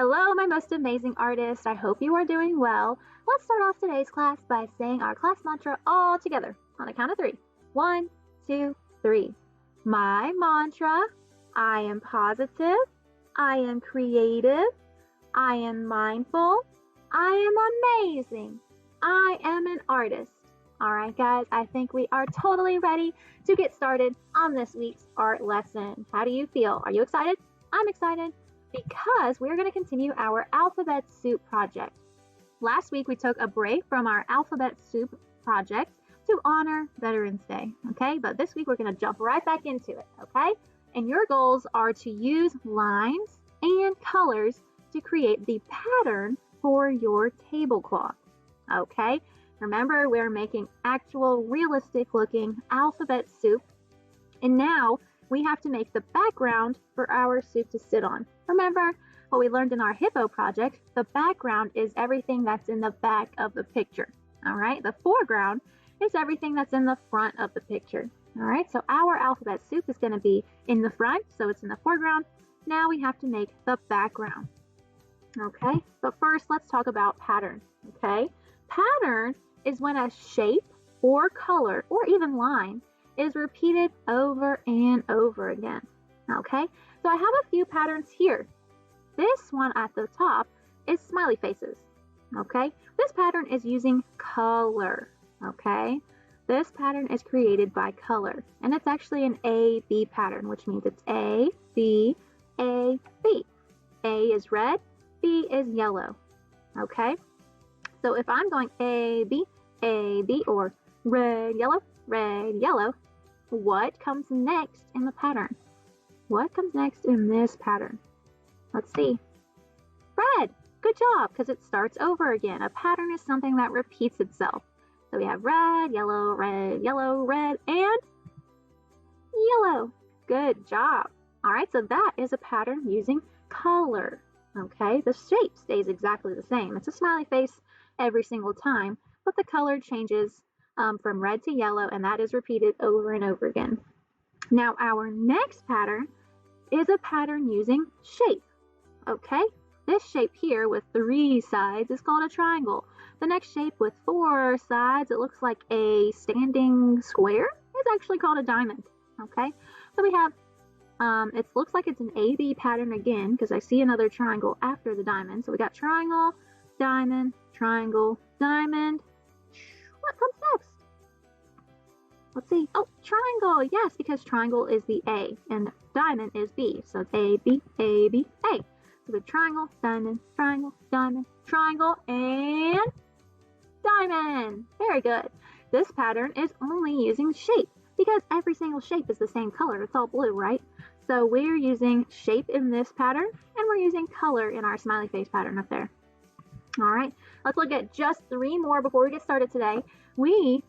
Hello, my most amazing artist. I hope you are doing well. Let's start off today's class by saying our class mantra all together on the count of three. 1, 2, 3. My mantra: I am positive, I am creative, I am mindful, I am amazing, I am an artist. All right, guys, I think we are totally ready to get started on this week's art lesson. How do you feel? Are you excited? I'm excited because we're going to continue our alphabet soup project. Last week we took a break from our alphabet soup project to honor Veterans Day, okay? But this week we're going to jump right back into it, okay? And your goals are to use lines and colors to create the pattern for your tablecloth, okay? Remember, we're making actual realistic looking alphabet soup, and now we have to make the background for our soup to sit on. Remember what we learned in our hippo project? The background is everything that's in the back of the picture. All right, the foreground is everything that's in the front of the picture. All right, so our alphabet soup is going to be in the front, so it's in the foreground. Now we have to make the background. Okay, but first let's talk about pattern. Okay, pattern is when a shape or color or even line is repeated over and over again. Okay, so I have a few patterns here. This one at the top is smiley faces. Okay, this pattern is using color. Okay, this pattern is created by color, and it's actually an A-B pattern, which means it's A, B, A, B. A is red, B is yellow. Okay, so if I'm going A, B, or red, yellow, what comes next in the pattern? What comes next in this pattern? Let's see. Red. Good job, because it starts over again. A pattern is something that repeats itself. So we have red, yellow, and yellow. Good job. All right, so that is a pattern using color. Okay, the shape stays exactly the same. It's a smiley face every single time, but the color changes from red to yellow, and that is repeated over and over again. Now our next pattern is a pattern using shape. Okay, this shape here with 3 sides is called a triangle. The next shape with 4 sides, it looks like a standing square, is actually called a diamond. Okay, so we have it looks like it's an A-B pattern again because I see another triangle after the diamond. So we got triangle, diamond, triangle, diamond. What comes next? Let's see. Oh, triangle. Yes, because triangle is the A and diamond is B. So it's A, B, A, B, A. So we have triangle, diamond, triangle, and diamond. Very good. This pattern is only using shape because every single shape is the same color. It's all blue, right? So we're using shape in this pattern, and we're using color in our smiley face pattern up there. All right, let's look at just 3 more before we get started today.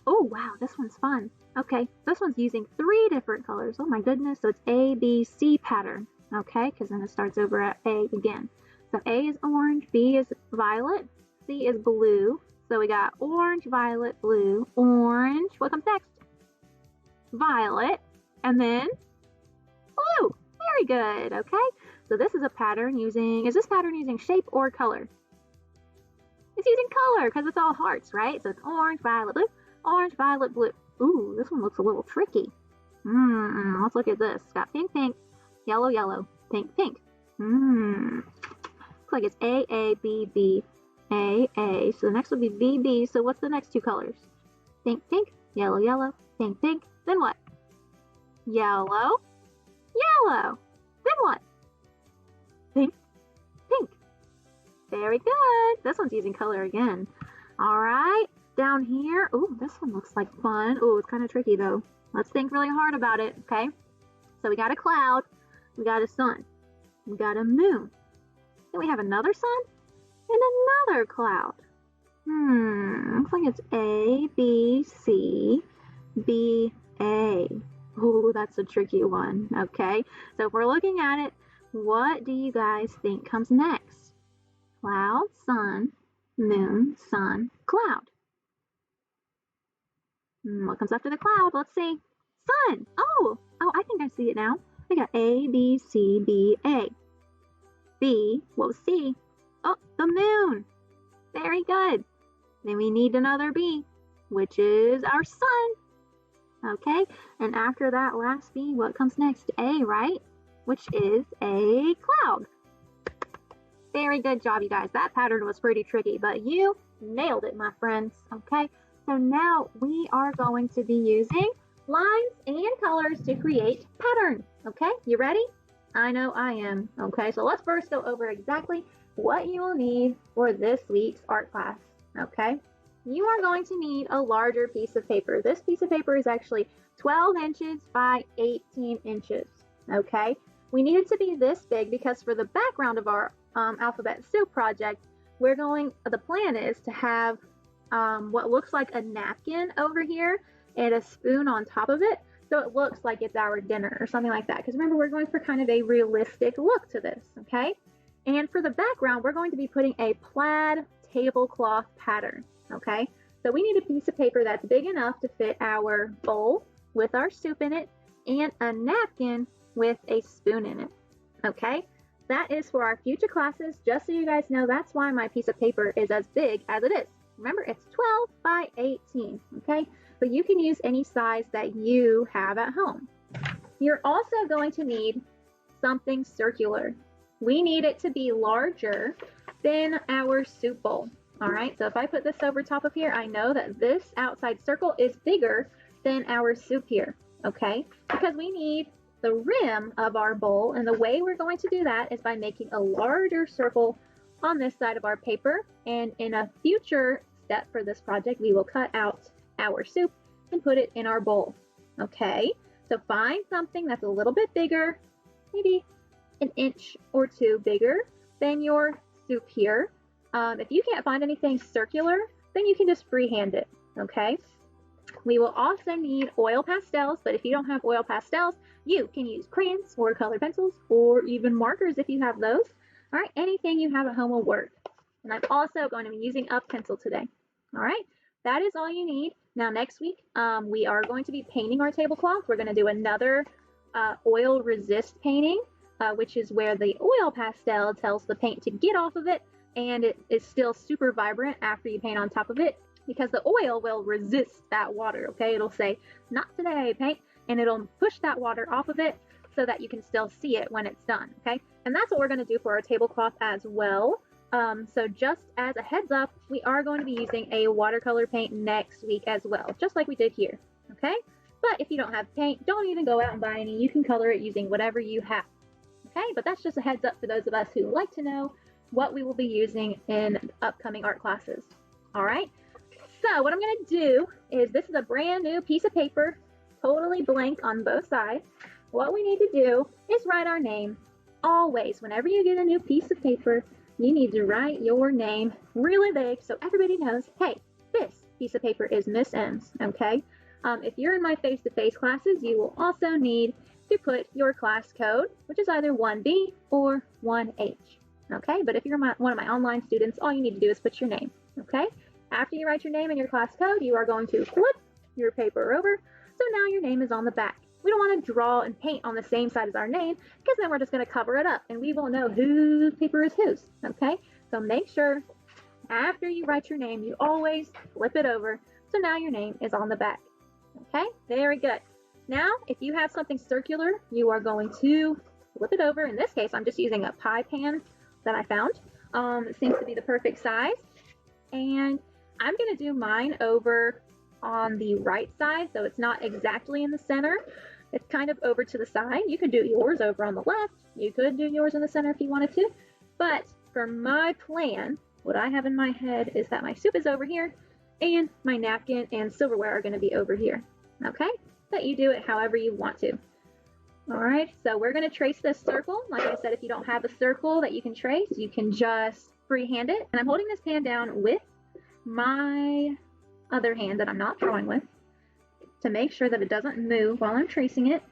Oh wow, this one's fun. Okay, this one's using 3 different colors. Oh my goodness, so it's A, B, C pattern. Okay, because then it starts over at A again. So A is orange, B is violet, C is blue. So we got orange, violet, blue, orange. What comes next? Violet, and then blue. Very good. Okay, so this is a pattern using, is this pattern using shape or color? It's using color because it's all hearts, right? So it's orange, violet, blue, orange, violet, blue. Ooh, this one looks a little tricky. Let's look at this. It's got pink, pink, yellow, yellow, pink, pink. Looks like it's A, A, B, B, A, A. So the next would be B, B. So what's the next 2 colors? Pink, pink, yellow, yellow, pink, pink. Then what? Yellow, yellow. Then what? Pink, pink. Very good. This one's using color again. All right, down here. Oh, this one looks like fun. Oh, it's kind of tricky though. Let's think really hard about it, okay? So we got a cloud, we got a sun, we got a moon. Then we have another sun and another cloud. Looks like it's A, B, C, B, A. Oh, that's a tricky one, okay? So if we're looking at it, what do you guys think comes next? Cloud, sun, moon, sun, cloud. What comes after the cloud? Let's see. Sun. Oh, I think I see it now. We got A, B, C, B, A. B, what was C? Oh, the moon. Very good. Then we need another B, which is our sun. Okay, and after that last B, what comes next? A, right? Which is a cloud. Very good job, you guys. That pattern was pretty tricky, but you nailed it, my friends. Okay, so now we are going to be using lines and colors to create patterns. Okay, you ready? I know I am. Okay, so let's first go over exactly what you will need for this week's art class. Okay, you are going to need a larger piece of paper. This piece of paper is actually 12 inches by 18 inches. Okay, we need it to be this big because for the background of our alphabet soup project, the plan is to have what looks like a napkin over here and a spoon on top of it, so it looks like it's our dinner or something like that. Because remember, we're going for kind of a realistic look to this, okay? And for the background, we're going to be putting a plaid tablecloth pattern, okay? So we need a piece of paper that's big enough to fit our bowl with our soup in it and a napkin with a spoon in it, okay? That is for our future classes. Just so you guys know, that's why my piece of paper is as big as it is. Remember, it's 12 by 18, okay? But you can use any size that you have at home. You're also going to need something circular. We need it to be larger than our soup bowl, all right? So if I put this over top of here, I know that this outside circle is bigger than our soup here, okay? Because we need the rim of our bowl, and the way we're going to do that is by making a larger circle on this side of our paper, and in a future step for this project, we will cut out our soup and put it in our bowl, okay? So find something that's a little bit bigger, maybe an inch or two bigger than your soup here. If you can't find anything circular, then you can just freehand it, okay? We will also need oil pastels, but if you don't have oil pastels, you can use crayons or colored pencils or even markers if you have those. All right, anything you have at home will work. And I'm also going to be using a pencil today. All right, that is all you need. Now next week, we are going to be painting our tablecloth. We're going to do another oil resist painting, which is where the oil pastel tells the paint to get off of it, and it is still super vibrant after you paint on top of it, because the oil will resist that water, okay? It'll say, not today, paint, and it'll push that water off of it so that you can still see it when it's done, okay? And that's what we're gonna do for our tablecloth as well. So just as a heads up, we are going to be using a watercolor paint next week as well, just like we did here, okay? But if you don't have paint, don't even go out and buy any. You can color it using whatever you have, okay? But that's just a heads up for those of us who like to know what we will be using in upcoming art classes, all right? So what I'm going to do is, this is a brand new piece of paper, totally blank on both sides. What we need to do is write our name. Always, whenever you get a new piece of paper, you need to write your name really big so everybody knows, hey, this piece of paper is Miss M's, okay? If you're in my face-to-face classes, you will also need to put your class code, which is either 1B or 1H, okay? But if you're one of my online students, all you need to do is put your name, okay? After you write your name and your class code, you are going to flip your paper over, so now your name is on the back. We don't want to draw and paint on the same side as our name, because then we're just going to cover it up, and we won't know whose paper is whose, okay? So make sure after you write your name, you always flip it over, so now your name is on the back, okay? Very good. Now, if you have something circular, you are going to flip it over. In this case, I'm just using a pie pan that I found. It seems to be the perfect size, and I'm going to do mine over on the right side, so it's not exactly in the center. It's kind of over to the side. You could do yours over on the left. You could do yours in the center if you wanted to. But for my plan, what I have in my head is that my soup is over here, and my napkin and silverware are going to be over here. Okay? But you do it however you want to. Alright, so we're going to trace this circle. Like I said, if you don't have a circle that you can trace, you can just freehand it. And I'm holding this pan down with my other hand that I'm not drawing with to make sure that it doesn't move while I'm tracing it.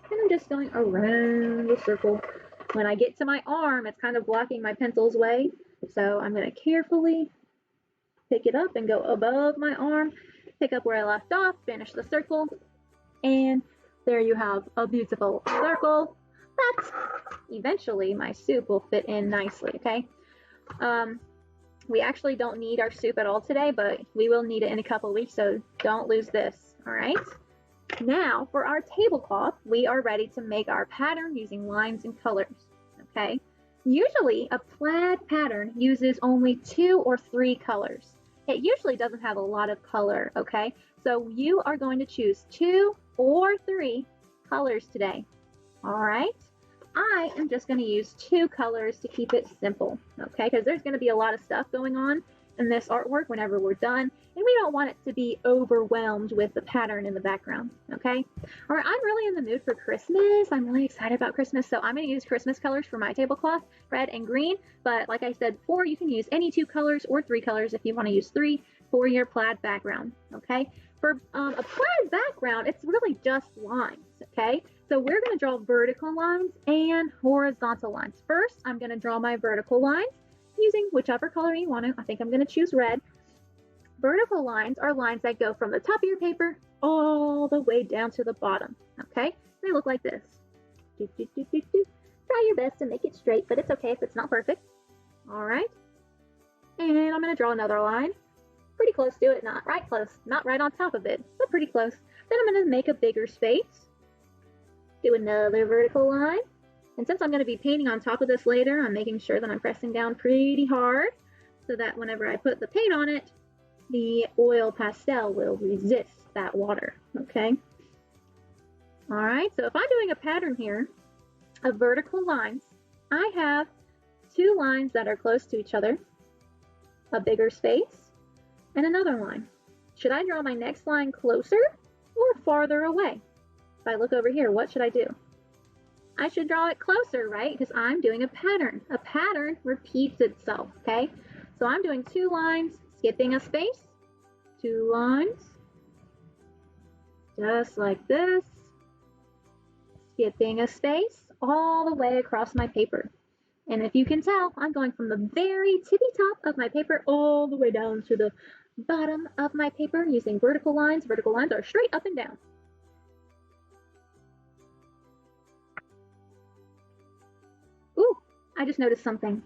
And I'm just going around the circle. When I get to my arm, it's kind of blocking my pencil's way. So I'm going to carefully pick it up and go above my arm, pick up where I left off, finish the circle, and there you have a beautiful circle. That's eventually my soup will fit in nicely, okay? We actually don't need our soup at all today, but we will need it in a couple of weeks, so don't lose this, all right? Now, for our tablecloth, we are ready to make our pattern using lines and colors, okay? Usually, a plaid pattern uses only 2 or 3 colors. It usually doesn't have a lot of color, okay? So you are going to choose 2 or 3 colors today, all right? I am just going to use 2 colors to keep it simple, okay? Because there's going to be a lot of stuff going on in this artwork whenever we're done, and we don't want it to be overwhelmed with the pattern in the background, okay? All right, I'm really in the mood for Christmas. I'm really excited about Christmas, so I'm going to use Christmas colors for my tablecloth, red and green, but like I said before, you can use any 2 colors or 3 colors if you want to use 3 for your plaid background, okay? For a plaid background, it's really just lines, okay? So we're going to draw vertical lines and horizontal lines. First, I'm going to draw my vertical lines using whichever color you want to. I think I'm going to choose red. Vertical lines are lines that go from the top of your paper all the way down to the bottom, okay? They look like this. Try your best to make it straight, but it's okay if it's not perfect. All right. And I'm going to draw another line. Pretty close to it, not right close, not right on top of it, but pretty close. Then I'm going to make a bigger space. Do another vertical line. And since I'm going to be painting on top of this later, I'm making sure that I'm pressing down pretty hard so that whenever I put the paint on it, the oil pastel will resist that water, okay? All right, so if I'm doing a pattern here of vertical lines, I have 2 lines that are close to each other, a bigger space, and another line. Should I draw my next line closer or farther away? If I look over here, what should I do? I should draw it closer, right? Because I'm doing a pattern. A pattern repeats itself, okay? So I'm doing 2 lines, skipping a space, 2 lines, just like this, skipping a space all the way across my paper. And if you can tell, I'm going from the very tippy top of my paper all the way down to the bottom of my paper using vertical lines. Vertical lines are straight up and down. Ooh, I just noticed something.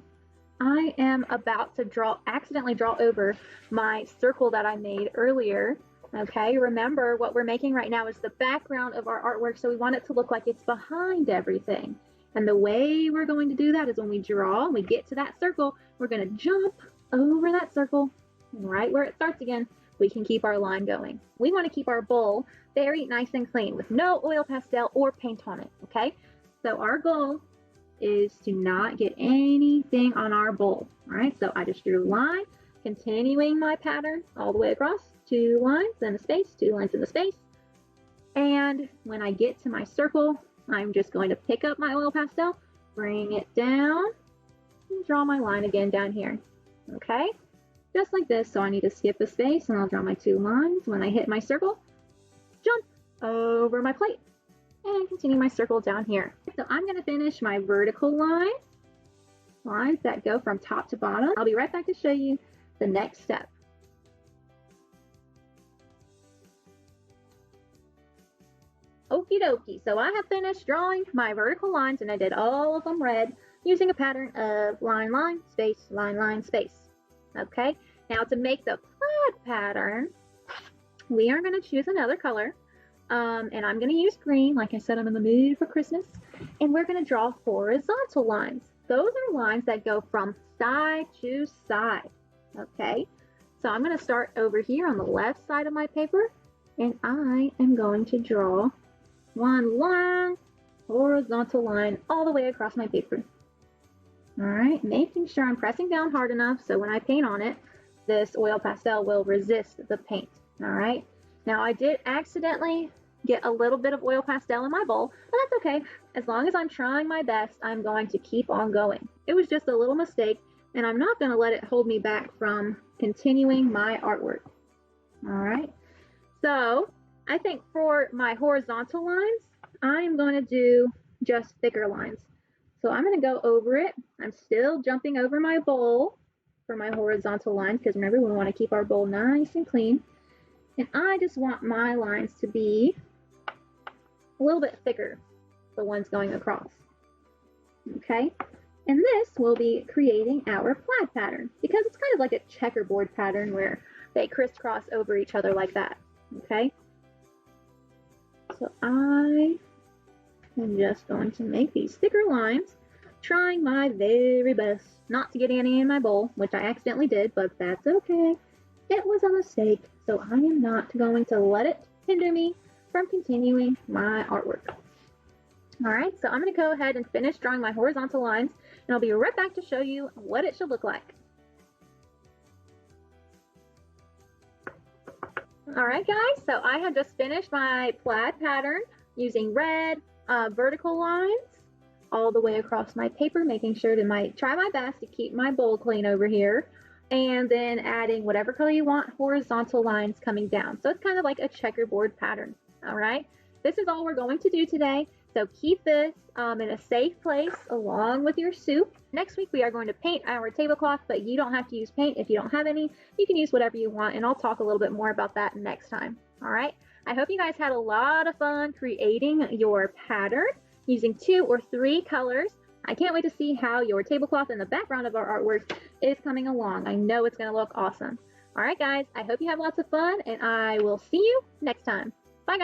I am about to accidentally draw over my circle that I made earlier. Okay, remember what we're making right now is the background of our artwork, so we want it to look like it's behind everything. And the way we're going to do that is when we draw, we get to that circle, we're going to jump over that circle, and right where it starts again, we can keep our line going. We want to keep our bowl very nice and clean with no oil pastel or paint on it, okay? So our goal is to not get anything on our bowl, all right? So I just drew a line, continuing my pattern all the way across, 2 lines and a space, 2 lines in the space. And when I get to my circle, I'm just going to pick up my oil pastel, bring it down, and draw my line again down here, okay? Just like this. So I need to skip a space and I'll draw my 2 lines. When I hit my circle, jump over my plate and continue my circle down here. So I'm going to finish my vertical lines that go from top to bottom. I'll be right back to show you the next step. Okie dokie, so I have finished drawing my vertical lines and I did all of them red using a pattern of line, line, space, line, line, space. Okay, now to make the plaid pattern, we are going to choose another color. And I'm going to use green. Like I said, I'm in the mood for Christmas. And we're going to draw horizontal lines. Those are lines that go from side to side. Okay, so I'm going to start over here on the left side of my paper. And I am going to draw one long horizontal line all the way across my paper. All right, making sure I'm pressing down hard enough so when I paint on it, this oil pastel will resist the paint. All right, now I did accidentally get a little bit of oil pastel in my bowl, but that's okay. As long as I'm trying my best, I'm going to keep on going. It was just a little mistake, and I'm not going to let it hold me back from continuing my artwork. All right, so I think for my horizontal lines, I'm going to do just thicker lines. So I'm going to go over it. I'm still jumping over my bowl for my horizontal lines because remember, we want to keep our bowl nice and clean. And I just want my lines to be a little bit thicker, the ones going across. okay? And this will be creating our plaid pattern because it's kind of like a checkerboard pattern where they crisscross over each other like that, okay? So I am just going to make these thicker lines, trying my very best not to get any in my bowl, which I accidentally did, but that's okay. It was a mistake, so I am not going to let it hinder me from continuing my artwork. All right, so I'm going to go ahead and finish drawing my horizontal lines, and I'll be right back to show you what it should look like. All right, guys, so I have just finished my plaid pattern using red vertical lines all the way across my paper, making sure to try my best to keep my bowl clean over here, and then adding whatever color you want, horizontal lines coming down. So it's kind of like a checkerboard pattern. All right, this is all we're going to do today. So keep this in a safe place along with your soup. Next week we are going to paint our tablecloth, but you don't have to use paint if you don't have any. You can use whatever you want, and I'll talk a little bit more about that next time. All right, I hope you guys had a lot of fun creating your pattern using 2 or 3 colors. I can't wait to see how your tablecloth in the background of our artwork is coming along. I know it's going to look awesome. All right, guys, I hope you have lots of fun, and I will see you next time. Bye, guys.